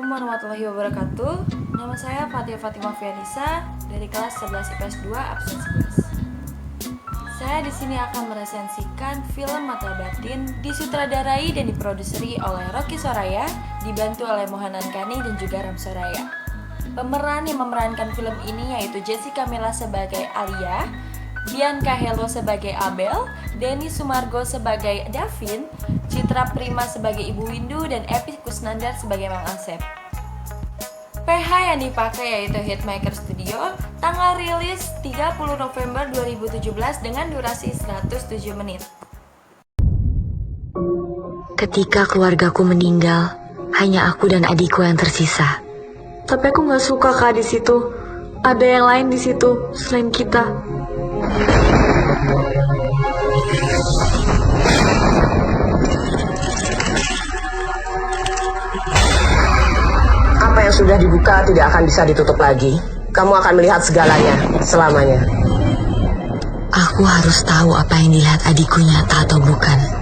Assalamualaikum warahmatullahi wabarakatuh. Nama saya Fatia Fatimah Fianisa dari kelas 11 IPS 2 absen 11. Saya di sini akan meresensikan film Mata Batin disutradarai dan diproduseri oleh Rocky Soraya, dibantu oleh Mohanan Kani dan juga Ram Soraya. Pemeran yang memerankan film ini yaitu Jessica Milla sebagai Alia, Bianca Hello sebagai Abel, Denny Sumargo sebagai Davin, Citra Prima sebagai Ibu Windu, dan Epi Kusnandar sebagai Mang Asep. PH yang dipakai yaitu Hitmaker Studio, tanggal rilis 30 November 2017 dengan durasi 107 menit. Ketika keluargaku meninggal, hanya aku dan adikku yang tersisa. Tapi aku nggak suka Kak di situ. Ada yang lain di situ selain kita. Apa yang sudah dibuka tidak akan bisa ditutup lagi. Kamu akan melihat segalanya, selamanya. Aku harus tahu apa yang dilihat adikku nyata atau bukan.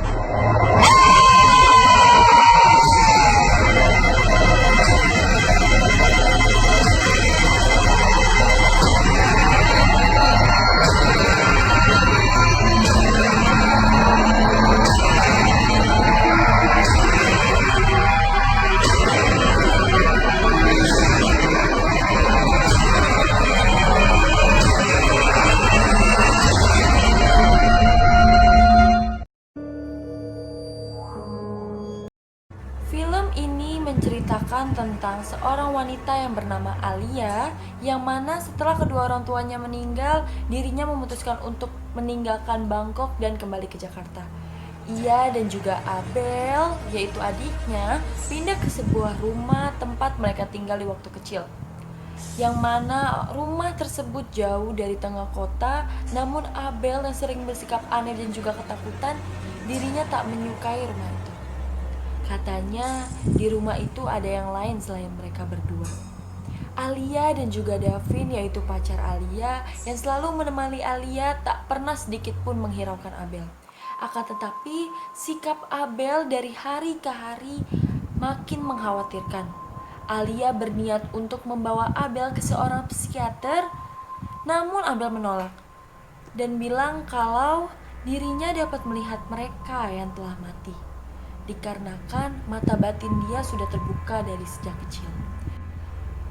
Film ini menceritakan tentang seorang wanita yang bernama Alia, yang mana setelah kedua orang tuanya meninggal, dirinya memutuskan untuk meninggalkan Bangkok dan kembali ke Jakarta. Ia dan juga Abel, yaitu adiknya, pindah ke sebuah rumah tempat mereka tinggal di waktu kecil, yang mana rumah tersebut jauh dari tengah kota. Namun Abel yang sering bersikap aneh dan juga ketakutan, dirinya tak menyukai rumah itu. Katanya di rumah itu ada yang lain selain mereka berdua. Alia dan juga Davin, yaitu pacar Alia, yang selalu menemani Alia, tak pernah sedikit pun menghiraukan Abel. Akan tetapi sikap Abel dari hari ke hari makin mengkhawatirkan. Alia berniat untuk membawa Abel ke seorang psikiater, namun Abel menolak dan bilang kalau dirinya dapat melihat mereka yang telah mati, dikarenakan mata batin dia sudah terbuka dari sejak kecil.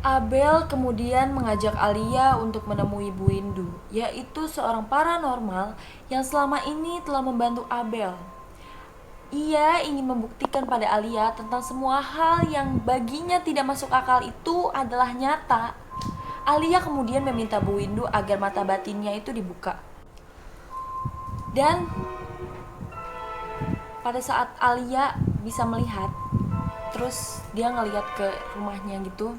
Abel kemudian mengajak Alia untuk menemui Bu Windu, yaitu seorang paranormal yang selama ini telah membantu Abel. Ia ingin membuktikan pada Alia tentang semua hal yang baginya tidak masuk akal itu adalah nyata. Alia kemudian meminta Bu Windu agar mata batinnya itu dibuka. Dan pada saat Alia bisa melihat, terus dia ngeliat ke rumahnya gitu,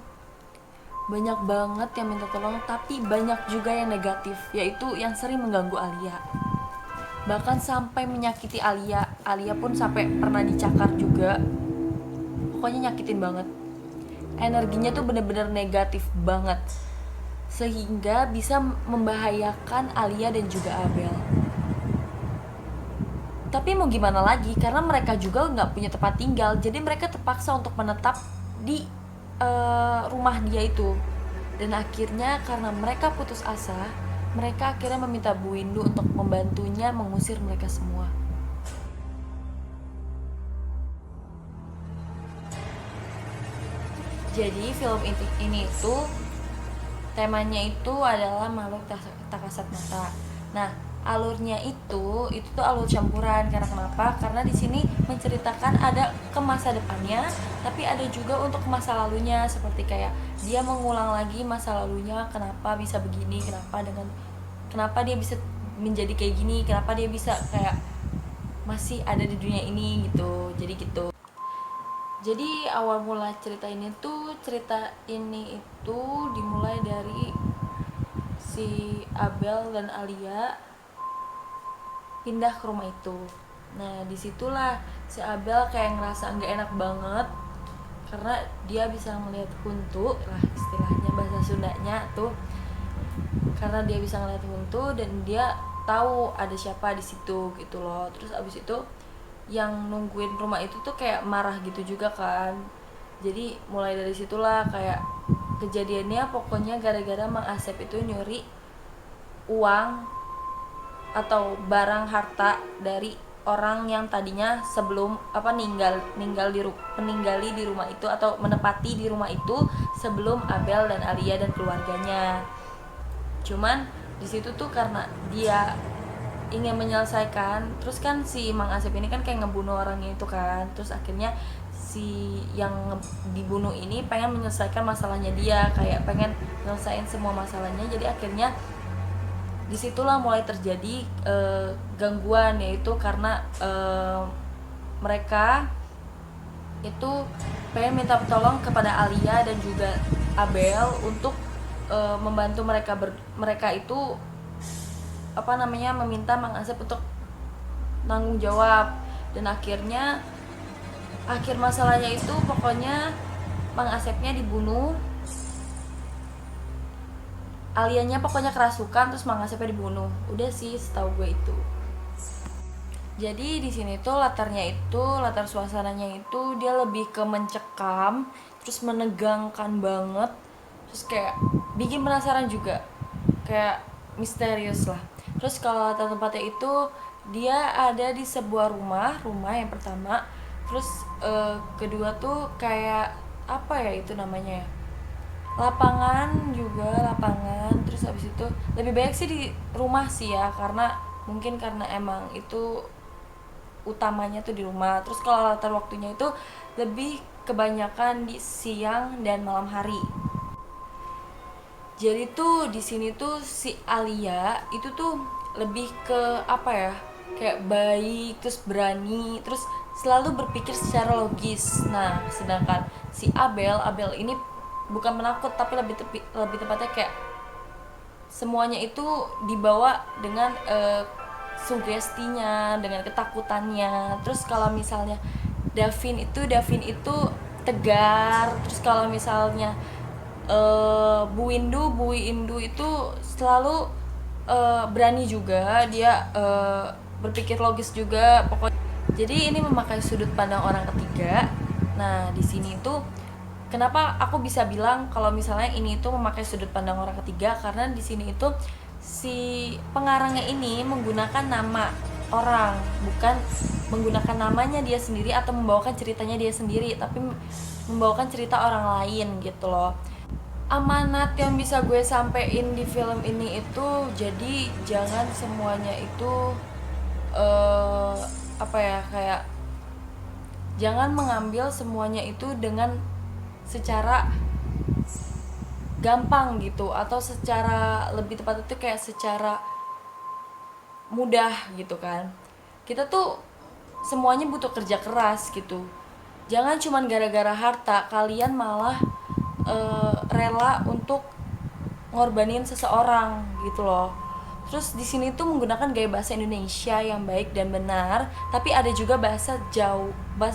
banyak banget yang minta tolong, tapi banyak juga yang negatif, yaitu yang sering mengganggu Alia, bahkan sampai menyakiti Alia. Alia pun sampai pernah dicakar juga. Pokoknya nyakitin banget. Energinya tuh bener-bener negatif banget, sehingga bisa membahayakan Alia dan juga Abel. Tapi mau gimana lagi, karena mereka juga nggak punya tempat tinggal, jadi mereka terpaksa untuk menetap di rumah dia itu. Dan akhirnya karena mereka putus asa, mereka akhirnya meminta Bu Windu untuk membantunya mengusir mereka semua. Jadi film ini itu temanya itu adalah makhluk tak kasat mata. Nah, alurnya itu tuh alur campuran. Karena kenapa? Karena di sini menceritakan ada ke masa depannya, tapi ada juga untuk masa lalunya, seperti kayak dia mengulang lagi masa lalunya, kenapa bisa begini, kenapa dia bisa menjadi kayak gini, kenapa dia bisa kayak masih ada di dunia ini gitu. Jadi awal mula cerita ini itu dimulai dari si Abel dan Alia pindah ke rumah itu. Nah, disitulah si Abel kayak ngerasa nggak enak banget karena dia bisa melihat hantu lah, istilahnya bahasa Sundanya tuh, karena dia bisa ngeliat hantu dan dia tahu ada siapa di situ gitu loh. Terus abis itu yang nungguin rumah itu tuh kayak marah gitu juga kan, Jadi mulai dari situlah kayak kejadiannya, pokoknya gara-gara Mang Asep itu nyuri uang atau barang harta dari orang yang tadinya sebelum meninggali di rumah itu atau menepati di rumah itu sebelum Abel dan Alia dan keluarganya. Cuman di situ tuh karena dia ingin menyelesaikan, terus kan si Mang Asep ini kan kayak ngebunuh orangnya itu kan, terus akhirnya si yang dibunuh ini pengen menyelesaikan masalahnya dia, kayak pengen nyelesain semua masalahnya. Jadi akhirnya disitulah mulai terjadi gangguan, yaitu karena mereka itu pengen minta tolong kepada Alia dan juga Abel untuk membantu mereka itu meminta Mang Asep untuk tanggung jawab. Dan akhirnya akhir masalahnya itu pokoknya Mang Asepnya dibunuh, Alianya pokoknya kerasukan, terus Mang Asepnya dibunuh. Udah sih setahu gue itu. Jadi di sini tuh latar suasananya itu dia lebih ke mencekam, terus menegangkan banget, terus kayak bikin penasaran juga, kayak misterius lah. Terus kalau latar tempatnya itu dia ada di sebuah rumah yang pertama. Terus kedua tuh kayak apa ya itu namanya ya, lapangan. Terus habis itu lebih banyak sih di rumah sih ya, karena mungkin karena emang itu utamanya tuh di rumah. Terus kalau latar waktunya itu lebih kebanyakan di siang dan malam hari. Jadi tuh di sini tuh si Alia itu tuh lebih ke apa ya, kayak baik, terus berani, terus selalu berpikir secara logis. Nah sedangkan si Abel ini bukan penakut, tapi lebih tepatnya kayak semuanya itu dibawa dengan sugestinya, dengan ketakutannya. Terus kalau misalnya Davin itu tegar. Terus kalau misalnya Bu Indu itu selalu berani juga, dia berpikir logis juga pokoknya. Jadi ini memakai sudut pandang orang ketiga. Nah di sini tuh kenapa aku bisa bilang kalau misalnya ini itu memakai sudut pandang orang ketiga, karena di sini itu si pengarangnya ini menggunakan nama orang, bukan menggunakan namanya dia sendiri atau membawakan ceritanya dia sendiri, tapi membawakan cerita orang lain gitu loh. Amanat yang bisa gue sampein di film ini itu, jadi jangan semuanya itu kayak jangan mengambil semuanya itu dengan secara gampang gitu, atau secara lebih tepat itu kayak secara mudah gitu kan. Kita tuh semuanya butuh kerja keras gitu. Jangan cuman gara-gara harta kalian malah rela untuk ngorbanin seseorang gitu loh. Terus di sini tuh menggunakan gaya bahasa Indonesia yang baik dan benar, tapi ada juga bahasa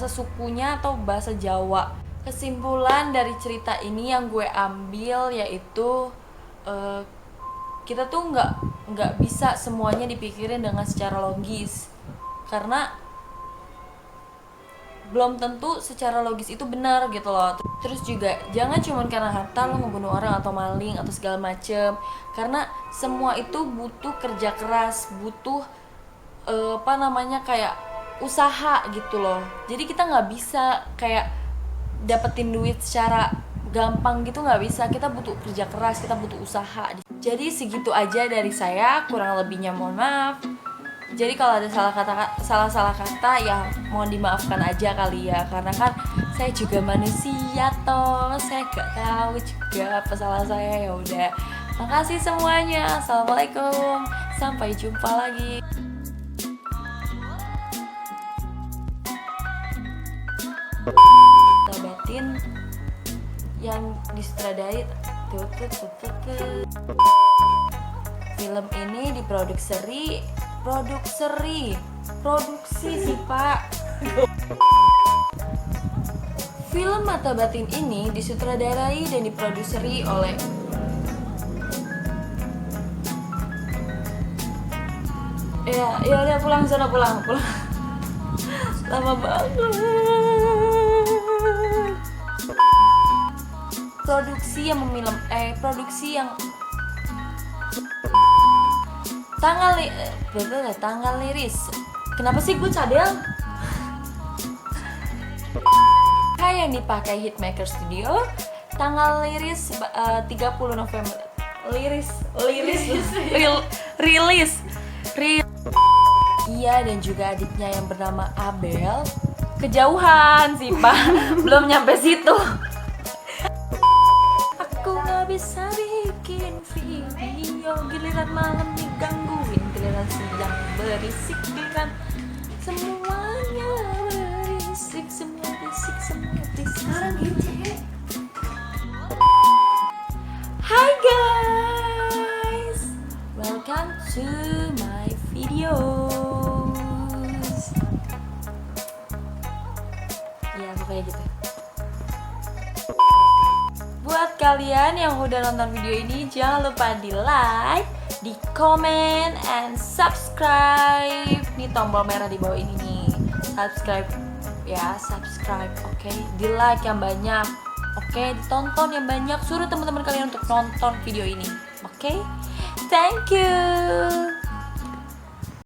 sukunya atau bahasa Jawa. Kesimpulan dari cerita ini yang gue ambil yaitu kita tuh nggak bisa semuanya dipikirin dengan secara logis, karena belum tentu secara logis itu benar gitu loh. Terus juga jangan cuma karena harta lo ngebunuh orang atau maling atau segala macem, karena semua itu butuh kerja keras, butuh kayak usaha gitu loh. Jadi kita nggak bisa kayak dapetin duit secara gampang gitu, nggak bisa. Kita butuh kerja keras, kita butuh usaha. Jadi segitu aja dari saya, kurang lebihnya mohon maaf. Jadi kalau ada salah kata ya mohon dimaafkan aja kali ya, karena kan saya juga manusia toh, saya gak tahu juga apa salah saya. Ya udah, makasih semuanya, assalamualaikum, sampai jumpa lagi. Batin yang disutradari film ini produksi sih pak. Film Mata Batin ini disutradarai dan diproduseri oleh ya udah pulang lama banget. produksi yang tanggal liris. Kenapa sih gue cadel? Yang dipakai Hitmaker Studio, tanggal liris 30 November. Rilis. Iya, dan juga adiknya yang bernama Abel. Kejauhan sih Pak, belum nyampe situ. Aku nggak bisa bikin video, giliran malam digangguin, giliran siang berisik, giliran semuanya berisik, semua berisik. Hi guys, welcome to my videos. Ya, pokoknya gitu. Buat kalian yang udah nonton video ini, jangan lupa di like, di comment, and subscribe. Nih tombol merah di bawah ini nih. Subscribe ya, oke. Di like yang banyak, oke. Ditonton yang banyak. Suruh teman-teman kalian untuk nonton video ini, oke. Thank you.